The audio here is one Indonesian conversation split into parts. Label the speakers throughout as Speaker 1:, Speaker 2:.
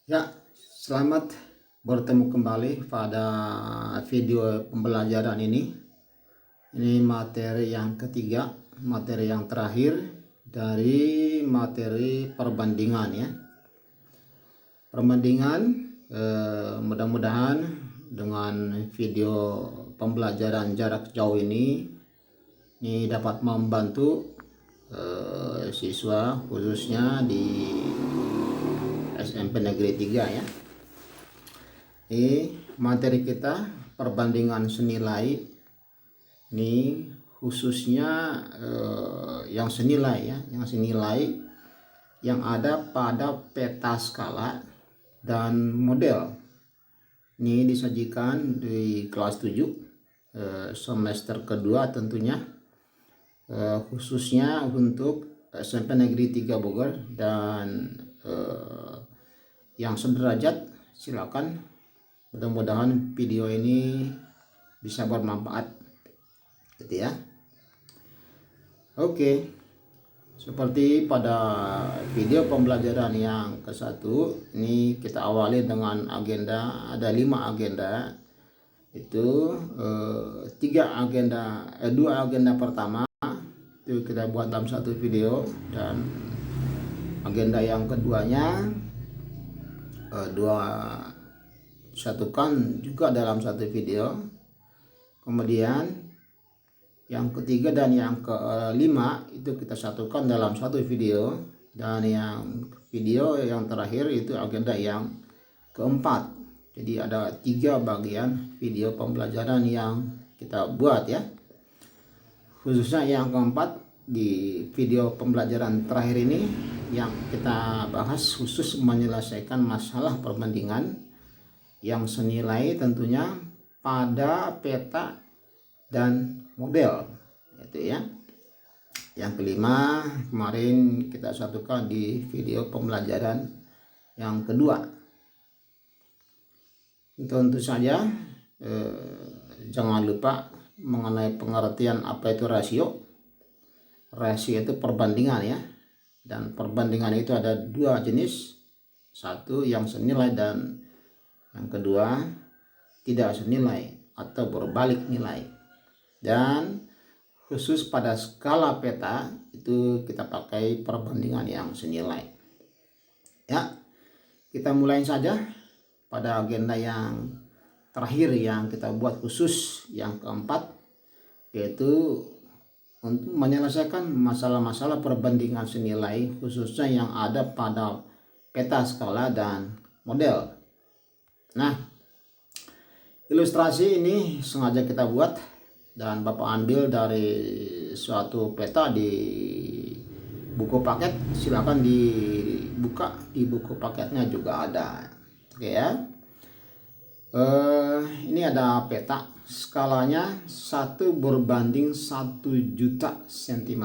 Speaker 1: Ya, selamat bertemu kembali pada video pembelajaran ini. Ini materi yang ketiga, materi yang terakhir dari materi perbandingan ya. Perbandingan mudah-mudahan dengan video pembelajaran jarak jauh ini dapat membantu siswa khususnya di SMP Negeri 3 ya. Ini materi kita perbandingan senilai. Ini khususnya yang senilai ya, yang senilai yang ada pada peta skala dan model. Ini disajikan di kelas 7 semester kedua tentunya, khususnya untuk SMP Negeri 3 Bogor dan yang sederajat silakan. Mudah-mudahan video ini bisa bermanfaat gitu ya. Oke, seperti pada video pembelajaran yang ke-1 ini kita awali dengan agenda. Ada 5 agenda. Itu 2 agenda pertama itu kita buat dalam satu video, dan agenda yang keduanya satukan juga dalam satu video. Kemudian yang ketiga dan yang kelima itu kita satukan dalam satu video, dan yang video yang terakhir itu agenda yang keempat. Jadi ada 3 bagian video pembelajaran yang kita buat ya. Khususnya yang keempat, di video pembelajaran terakhir ini yang kita bahas khusus menyelesaikan masalah perbandingan yang senilai tentunya pada peta dan model itu ya. Yang kelima kemarin kita satukan di video pembelajaran yang kedua. Tentu saja jangan lupa mengenai pengertian apa itu rasio. Rasio itu perbandingan ya, dan perbandingan itu ada 2 jenis, satu yang senilai dan yang kedua tidak senilai atau berbalik nilai. Dan khusus pada skala peta itu kita pakai perbandingan yang senilai ya. Kita mulai saja pada agenda yang terakhir yang kita buat khusus yang keempat, yaitu untuk menyelesaikan masalah-masalah perbandingan senilai khususnya yang ada pada peta skala dan model. Nah, ilustrasi ini sengaja kita buat dan Bapak ambil dari suatu peta di buku paket. Silakan dibuka, di buku paketnya juga ada. Oke ya. Ini ada peta skalanya 1/1 juta cm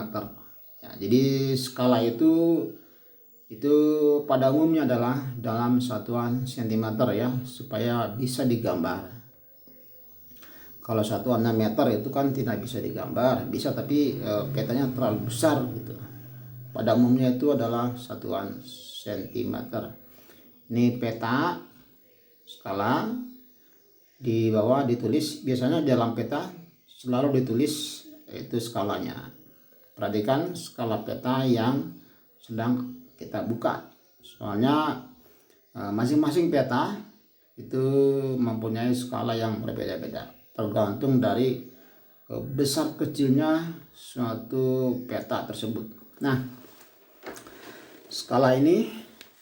Speaker 1: ya. Jadi skala itu pada umumnya adalah dalam satuan cm ya, supaya bisa digambar. Kalau satuannya meter itu kan tidak bisa digambar, bisa tapi petanya terlalu besar gitu. Pada umumnya itu adalah satuan cm. Ini peta skala, di bawah ditulis, biasanya dalam peta selalu ditulis itu skalanya. Perhatikan skala peta yang sedang kita buka, soalnya masing-masing peta itu mempunyai skala yang berbeda-beda tergantung dari besar kecilnya suatu peta tersebut. Nah, skala ini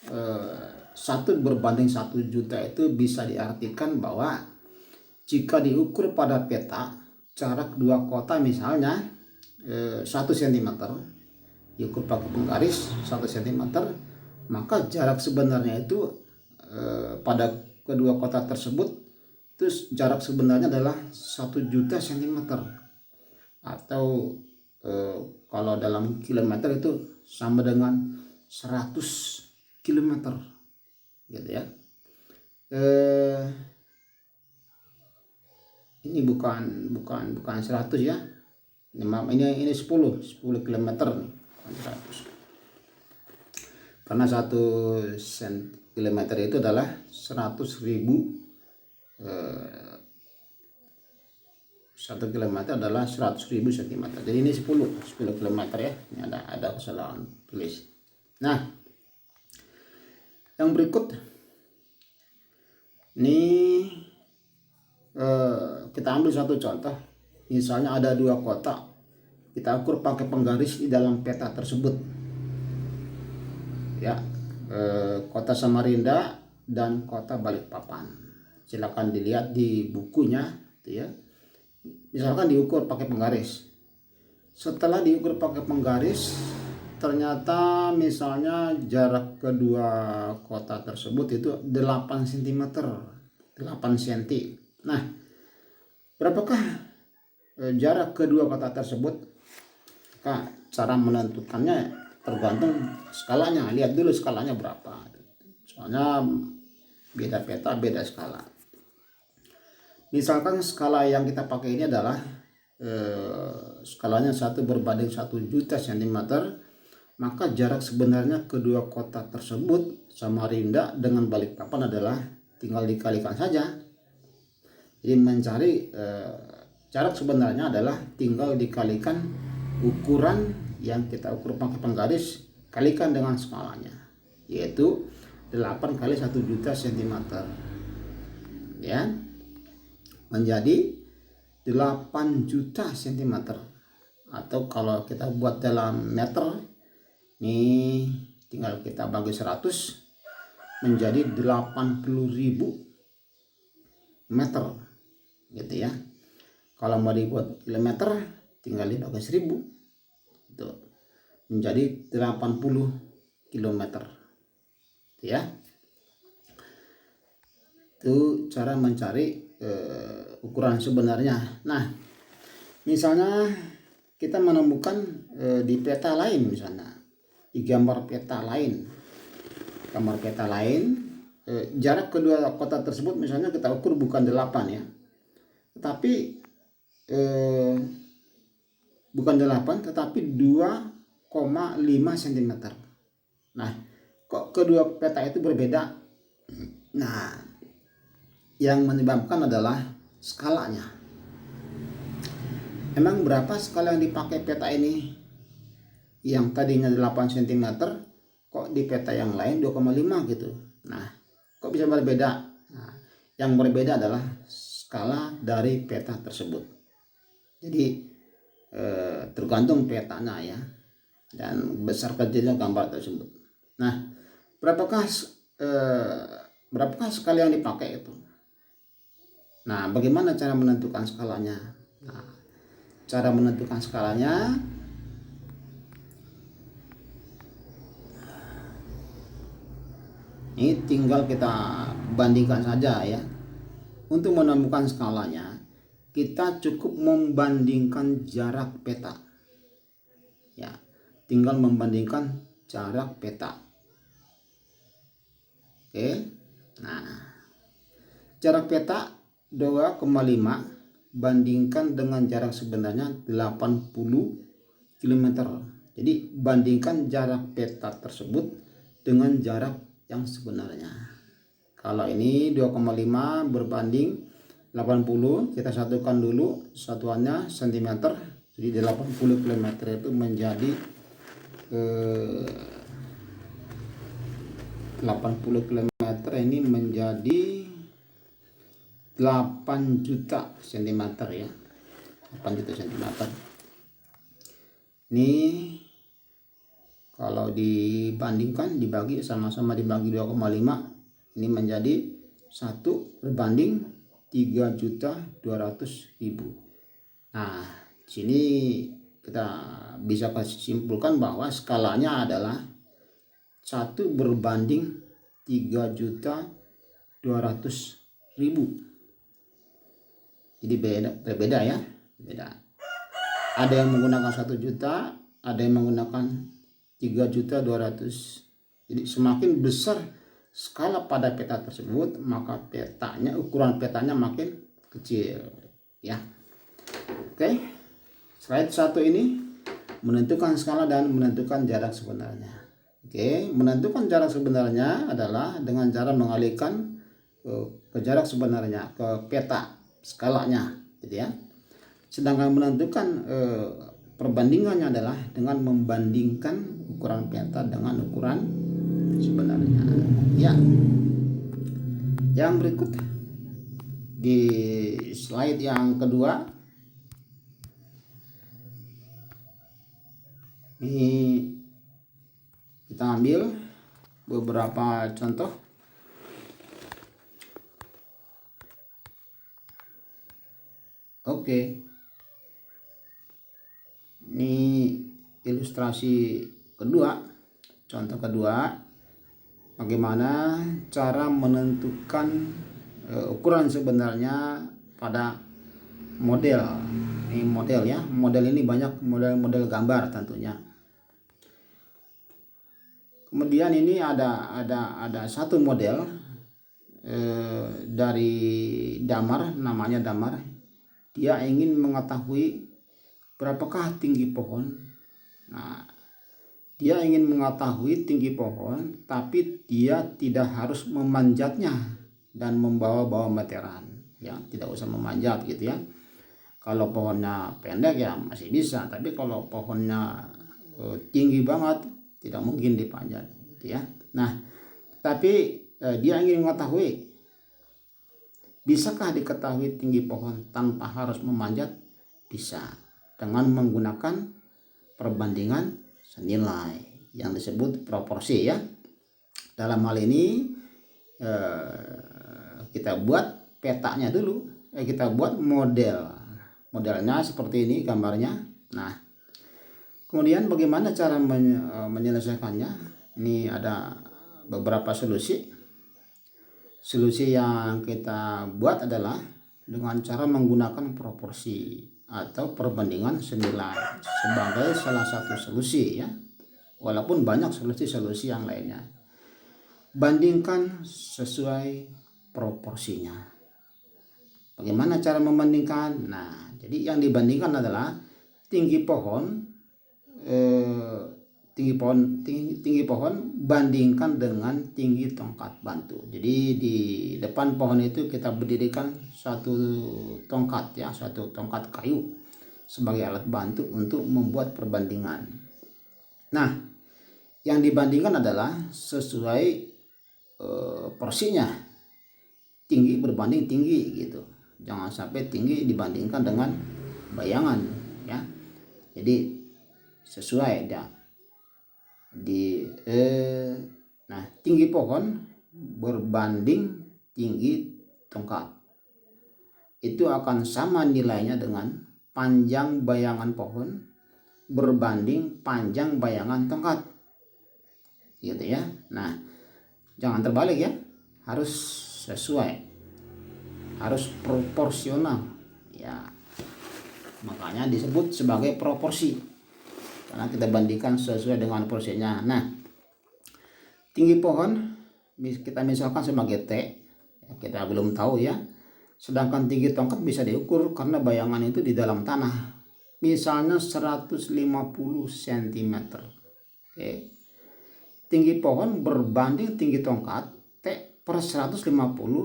Speaker 1: 1/1 juta itu bisa diartikan bahwa jika diukur pada peta jarak 2 kota misalnya 1 cm, diukur pakai penggaris 1 cm, maka jarak sebenarnya itu pada kedua kota tersebut itu jarak sebenarnya adalah 1 juta cm, atau kalau dalam kilometer itu sama dengan 100 km gitu ya. Ini bukan 100 ya. Ini 10 km nih, 100. Karena 1 kilometer itu adalah 100.000. 1 kilometer adalah 100.000 cm. Jadi ini 10 kilometer ya. Ini ada kesalahan tulis. Nah, yang berikut ini kita ambil satu contoh. Misalnya ada dua kota, kita ukur pakai penggaris di dalam peta tersebut. Ya, kota Samarinda dan kota Balikpapan. Silakan dilihat di bukunya, gitu ya. Misalkan diukur pakai penggaris. Setelah diukur pakai penggaris, ternyata misalnya jarak kedua kota tersebut itu 8 cm. 8 cm. Nah, berapakah jarak kedua kota tersebut? Cara menentukannya tergantung skalanya. Lihat dulu skalanya berapa. Soalnya beda peta, beda skala. Misalkan skala yang kita pakai ini adalah skalanya 1 berbanding 1 juta cm, maka jarak sebenarnya kedua kota tersebut, Samarinda dengan Balikpapan, adalah tinggal dikalikan saja. Jadi mencari jarak sebenarnya adalah tinggal dikalikan ukuran yang kita ukur pakai penggaris kalikan dengan skalanya, yaitu 8 kali 1 juta cm. Ya. Menjadi 8 juta cm, atau kalau kita buat dalam meter, ini tinggal kita bagi 100 menjadi 80.000 meter, gitu ya. Kalau mau dibuat kilometer, tinggal dibagi 1000, itu menjadi 80 kilometer, ya. Itu cara mencari ukuran sebenarnya. Nah, misalnya kita menemukan di peta lain, misalnya di gambar peta lain, jarak kedua kota tersebut misalnya kita ukur bukan 8 ya, tetapi bukan 8 tetapi 2,5 cm. Nah, kok kedua peta itu berbeda? Nah, yang menyebabkan adalah skalanya. Emang berapa skala yang dipakai peta ini? Yang tadinya 8 cm, kok di peta yang lain 2,5 gitu. Nah, kok bisa berbeda? Nah, yang berbeda adalah skala dari peta tersebut. Jadi tergantung petanya ya, dan besar kecilnya gambar tersebut. Nah, berapakah skala yang dipakai itu? Nah, bagaimana cara menentukan skalanya? Nah, cara menentukan skalanya ini tinggal kita bandingkan saja ya. Untuk menemukan skalanya, kita cukup membandingkan jarak peta. Ya, tinggal membandingkan jarak peta. Oke. Nah, jarak peta 2,5 bandingkan dengan jarak sebenarnya 80 km. Jadi bandingkan jarak peta tersebut dengan jarak yang sebenarnya. Kalau ini 2,5 berbanding 80, kita satukan dulu satuannya cm. Jadi 80 km itu menjadi 80 km ini menjadi 8 juta cm ya. 8 juta cm. Ini kalau dibandingkan, dibagi sama-sama dibagi 2,5, ini menjadi 1 berbanding 3.200.000. Nah, sini kita bisa simpulkan bahwa skalanya adalah 1 berbanding 3.200.000. Jadi berbeda ya, beda. Ada yang menggunakan 1 juta, ada yang menggunakan 3.200.000. Jadi semakin besar skala pada peta tersebut, maka ukuran petanya makin kecil ya. Oke. Slide 1 ini menentukan skala dan menentukan jarak sebenarnya. Oke, menentukan jarak sebenarnya adalah dengan cara mengalihkan ke jarak sebenarnya, ke peta skalanya, gitu ya. Sedangkan menentukan perbandingannya adalah dengan membandingkan ukuran peta dengan ukuran sebenarnya. Ya, yang berikut di slide yang kedua ini kita ambil beberapa contoh. Oke, ini ilustrasi kedua, contoh kedua, bagaimana cara menentukan ukuran sebenarnya pada model. Ini model ya, model ini banyak model-model gambar tentunya. Kemudian ini ada satu model dari damar, namanya damar. Dia ingin mengetahui berapakah tinggi pohon. Nah, dia ingin mengetahui tinggi pohon, tapi dia tidak harus memanjatnya dan membawa-bawa meteran. Ya, tidak usah memanjat gitu ya. Kalau pohonnya pendek ya masih bisa, tapi kalau pohonnya tinggi banget tidak mungkin dipanjat gitu ya. Nah, tapi dia ingin mengetahui, bisakah diketahui tinggi pohon tanpa harus memanjat? Bisa, dengan menggunakan perbandingan senilai yang disebut proporsi ya. Dalam hal ini kita buat petanya dulu, kita buat modelnya seperti ini gambarnya. Nah, kemudian bagaimana cara menyelesaikannya? Ini ada beberapa solusi. Solusi yang kita buat adalah dengan cara menggunakan proporsi atau perbandingan senilai sebagai salah satu solusi ya. Walaupun banyak solusi-solusi yang lainnya. Bandingkan sesuai proporsinya. Bagaimana cara membandingkan? Nah, jadi yang dibandingkan adalah tinggi pohon bandingkan dengan tinggi tongkat bantu. Jadi di depan pohon itu kita berdirikan satu tongkat ya, satu tongkat kayu sebagai alat bantu untuk membuat perbandingan. Nah, yang dibandingkan adalah sesuai porsinya, tinggi berbanding tinggi gitu. Jangan sampai tinggi dibandingkan dengan bayangan ya. Jadi sesuai ya. Nah, tinggi pohon berbanding tinggi tongkat itu akan sama nilainya dengan panjang bayangan pohon berbanding panjang bayangan tongkat gitu ya. Nah, jangan terbalik ya, harus sesuai, harus proporsional ya, makanya disebut sebagai proporsi karena kita bandingkan sesuai dengan porsinya. Nah, tinggi pohon kita misalkan sebagai T ya, kita belum tahu ya, sedangkan tinggi tongkat bisa diukur karena bayangan itu di dalam tanah, misalnya 150 cm. Oke, tinggi pohon berbanding tinggi tongkat T per 150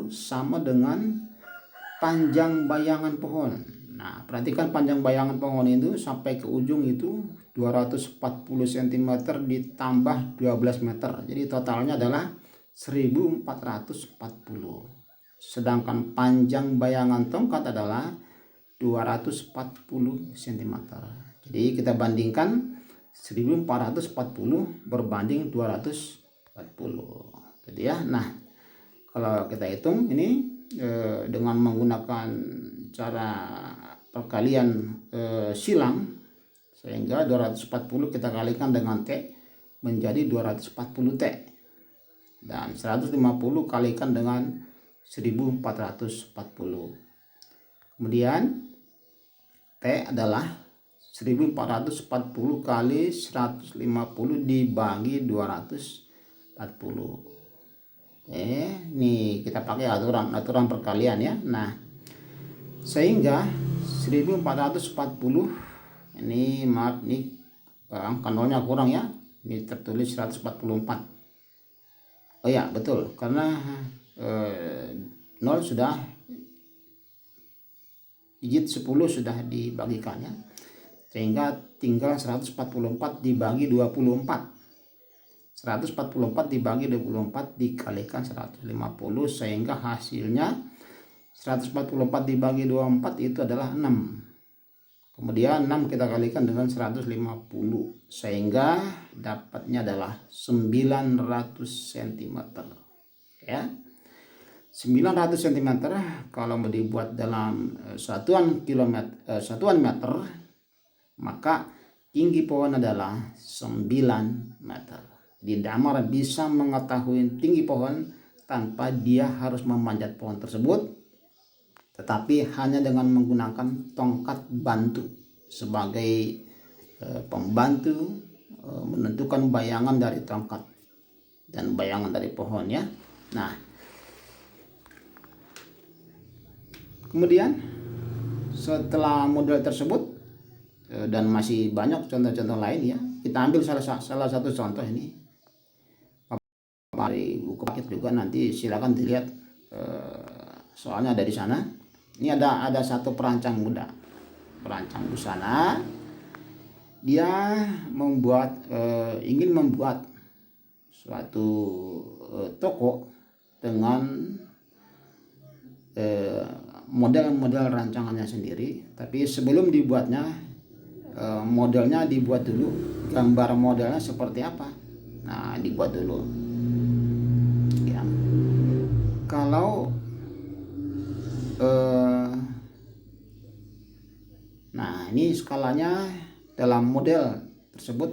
Speaker 1: sama dengan panjang bayangan pohon. Nah, perhatikan panjang bayangan pohon itu sampai ke ujung itu 240 cm ditambah 12 meter. Jadi totalnya adalah 1440. Sedangkan panjang bayangan tongkat adalah 240 cm. Jadi kita bandingkan 1440 berbanding 240 gitu ya. Nah, kalau kita hitung ini dengan menggunakan cara perkalian silang, sehingga 240 kita kalikan dengan T menjadi 240 T, dan 150 kalikan dengan 1440. Kemudian T adalah 1440 kali 150 dibagi 240. Nih kita pakai aturan perkalian ya. Nah, sehingga 1440 ini, maaf nih angka nolnya kurang ya, Ini tertulis 144. Oh ya, betul, karena 0 sudah, digit 10 sudah dibagikannya, sehingga tinggal 144 dibagi 24. 144 dibagi 24 dikalikan 150, sehingga hasilnya 144 dibagi 24 itu adalah 6. Kemudian 6 kita kalikan dengan 150, sehingga dapatnya adalah 900 cm. Ya. 900 cm kalau mau dibuat dalam satuan meter, maka tinggi pohon adalah 9 meter. Jadi Damar bisa mengetahui tinggi pohon tanpa dia harus memanjat pohon tersebut, tetapi hanya dengan menggunakan tongkat bantu sebagai pembantu menentukan bayangan dari tongkat dan bayangan dari pohon, ya. Nah, kemudian setelah model tersebut dan masih banyak contoh-contoh lain, ya, kita ambil salah satu contoh ini dari buku paket juga, nanti silakan dilihat, soalnya ada di sana. Ini ada satu perancang muda, perancang busana. Dia ingin membuat suatu toko dengan model-model rancangannya sendiri. Tapi sebelum dibuatnya, modelnya dibuat dulu, gambar modelnya seperti apa. Nah, dibuat dulu, ya. Kalau nah, ini skalanya dalam model tersebut.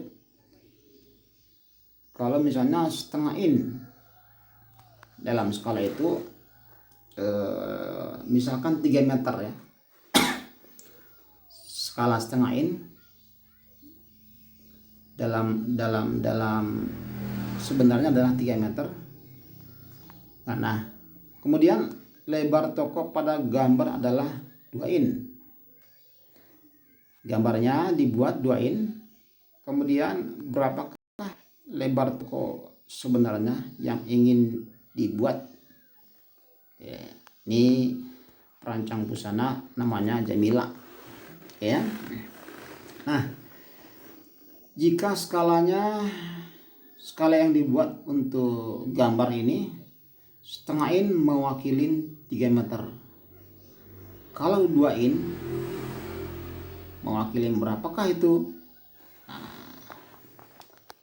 Speaker 1: Kalau misalnya setengah in dalam skala itu, misalkan 3 meter, ya. Skala setengah in dalam sebenarnya adalah 3 meter. Nah, kemudian lebar toko pada gambar adalah 2 in. Gambarnya dibuat 2 in. Kemudian berapakah lebar toko sebenarnya yang ingin dibuat? Ya, ini perancang busana namanya Jamila, ya. Nah, jika skala yang dibuat untuk gambar ini, setengah in mewakili 3 meter. Kalau 2 in mewakili berapakah itu? Nah,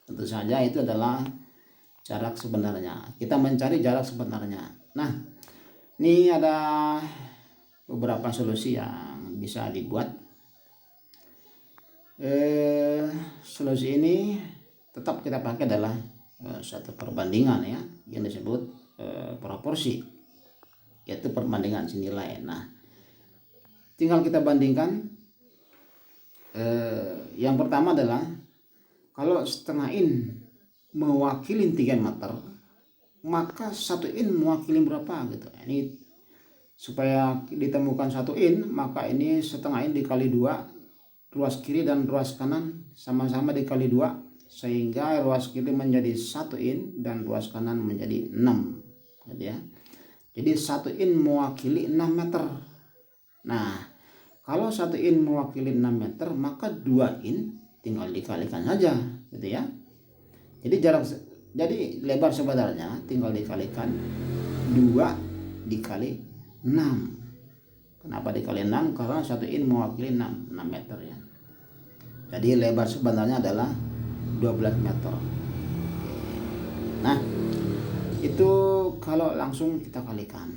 Speaker 1: tentu saja itu adalah jarak sebenarnya. Kita mencari jarak sebenarnya. Nah, ini ada beberapa solusi yang bisa dibuat. Solusi ini tetap kita pakai adalah satu perbandingan, ya, yang disebut proporsi, yaitu perbandingan senilai. Nah, tinggal kita bandingkan. Yang pertama adalah kalau setengah in mewakili 3 meter, maka 1 in mewakili berapa, gitu. Ini supaya ditemukan 1 in, maka ini setengah in dikali 2, ruas kiri dan ruas kanan sama-sama dikali 2, sehingga ruas kiri menjadi 1 in dan ruas kanan menjadi 6, gitu, ya. Jadi 1 in mewakili 6 meter. Nah, kalau 1 in mewakili 6 meter, maka 2 in tinggal dikalikan saja, gitu, ya. Jadi lebar sebenarnya tinggal dikalikan 2 dikali 6. Kenapa dikali 6? Karena 1 in mewakili 6 meter, ya. Jadi lebar sebenarnya adalah 12 meter. Nah, itu kalau langsung kita kalikan.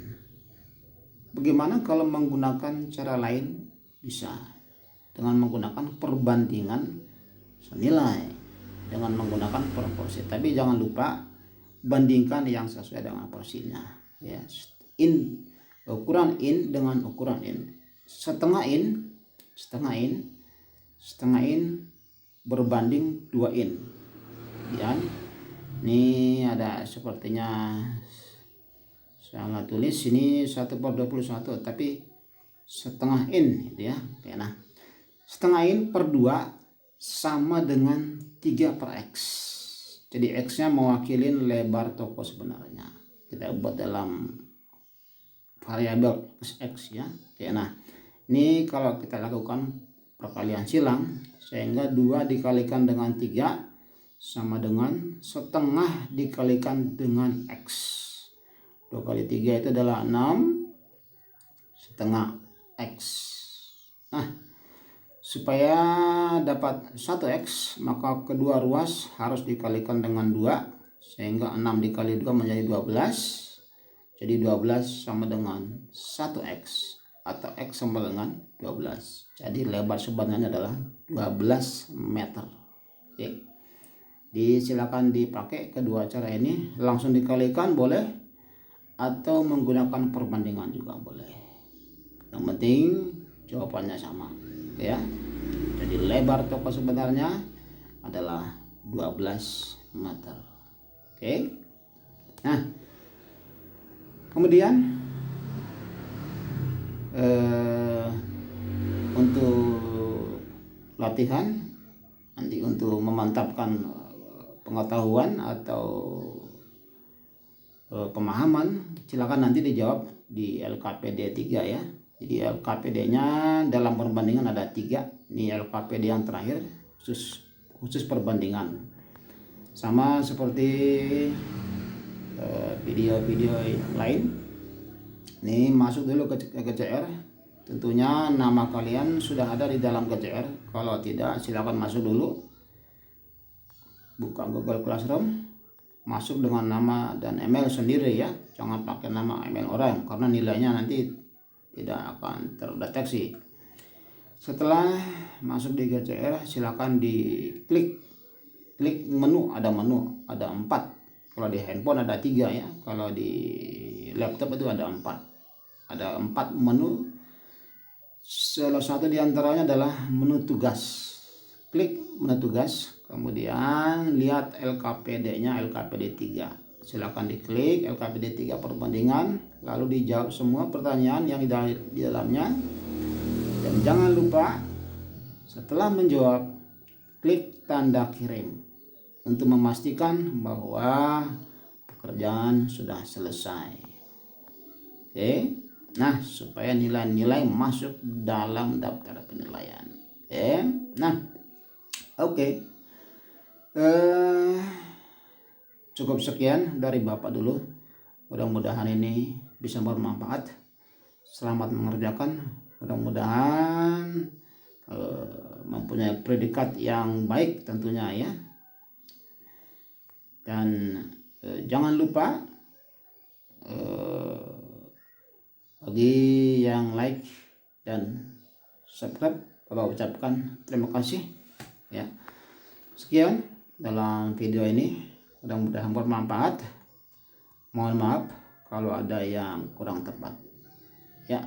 Speaker 1: Bagaimana kalau menggunakan cara lain? Bisa dengan menggunakan perbandingan senilai, dengan menggunakan proporsi. Tapi jangan lupa bandingkan yang sesuai dengan porsinya, ya. Ukuran in dengan ukuran in. Setengah in berbanding 2 in, ya. Ini ada sepertinya saya tulis ini 1/21, tapi setengah in, gitu, ya. Oke, nah, setengah in per 2 sama dengan 3/x. Jadi X-nya mewakili lebar toko sebenarnya. Kita buat dalam variabel X ya. Oke, nah ini kalau kita lakukan perkalian silang, sehingga 2 dikalikan dengan 3 sama dengan setengah dikalikan dengan X. 2 kali 3 itu adalah 6 setengah X. Nah, supaya dapat 1X, maka kedua ruas harus dikalikan dengan 2, sehingga 6 dikali 2 menjadi 12. Jadi 12 sama dengan 1X, atau X sama dengan 12. Jadi lebar sebenarnya adalah 12 meter. Oke. Silakan dipakai kedua cara ini, langsung dikalikan boleh, atau menggunakan perbandingan juga boleh. Yang penting jawabannya sama ya. Jadi lebar toko sebenarnya adalah 12 meter. Oke. Nah, kemudian untuk latihan nanti untuk memantapkan pengetahuan atau pemahaman, silakan nanti dijawab di LKPD 3 ya. Jadi LKPD-nya dalam perbandingan ada 3. Ini LKPD yang terakhir khusus perbandingan. Sama seperti video-video lain. Ini masuk dulu ke GCR. Tentunya nama kalian sudah ada di dalam GCR. Kalau tidak, silakan masuk dulu. Buka Google Classroom. Masuk dengan nama dan email sendiri ya. Jangan pakai nama email orang, karena nilainya nanti tidak akan terdeteksi. Setelah masuk di GCR, silakan diklik menu. Ada 4. Kalau di handphone ada 3 ya. Kalau di laptop itu ada 4. Ada 4 menu. Salah satu diantaranya adalah menu tugas. Klik menu tugas, kemudian lihat LKPD-nya, LKPD 3. Silakan diklik LKPD 3 perbandingan, lalu dijawab semua pertanyaan yang di dalamnya. Dan jangan lupa setelah menjawab, klik tanda kirim untuk memastikan bahwa pekerjaan sudah selesai. Oke. Nah, supaya nilai-nilai masuk dalam daftar penilaian. Oke. Nah, oke. Cukup sekian dari Bapak dulu. Mudah-mudahan ini bisa bermanfaat. Selamat mengerjakan. Mudah-mudahan mempunyai predikat yang baik tentunya ya. Dan jangan lupa bagi yang like dan subscribe, Bapak ucapkan terima kasih ya. Sekian dalam video ini, mudah-mudahan bermanfaat. Mohon maaf kalau ada yang kurang tepat ya.